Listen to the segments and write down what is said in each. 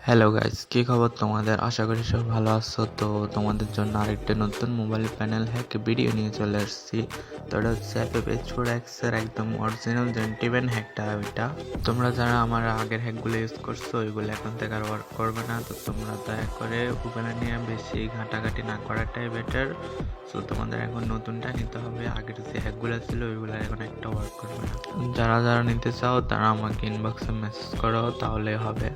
Hello guys, কি খবর তোমাদের? আশা করি সব ভালো আছো। তো তোমাদের জন্য আরেকটা নতুন মোবাইল প্যানেল হ্যাক ভিডিও নিয়ে চলে আসছি। তো এটা হচ্ছে FF8 এর একদম অরিজিনাল জেন্টিভেন হ্যাকটা। ওইটা তোমরা যারা আমার আগের হ্যাকগুলো ইউজ করছো ওইগুলো এখন থেকে আর ওয়ার্ক করবে না। তো তোমরা দয়া করে ওগুলো নিয়ে বেশি ঘাটাঘাটি না করাটাই বেটার। সো তোমাদের এখন নতুনটা নিতে হবে। আগের যে হ্যাকগুলো ছিল ওইগুলো এখন একটা ওয়ার্ক করবে না। যারা যারা নিতে চাও তারা আমাকে ইনবক্সে মেসেজ করো, তাহলে হবে।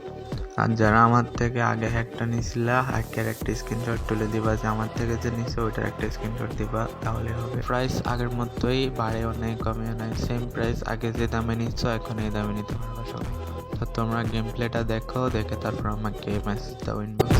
আর যারা আমার থেকে আগে হ্যাকটা নিয়েছিল, হ্যাকের একটা স্ক্রিনশট তুলে দিবা যে আমার থেকে যে নিছে ওইটার একটা স্ক্রিনশট দিবা, তাহলে হবে। প্রাইস আগের মতোই, বাড়েও নাই কমেও নাই, সেম প্রাইস। আগে যে দামে নিচ্ছ এখন এই দামে নিতে পারবা সবাই। তো তোমরা গেম প্লেটা দেখো, দেখে তারপর আমাকে মেসেজ দাও ইনবক্স।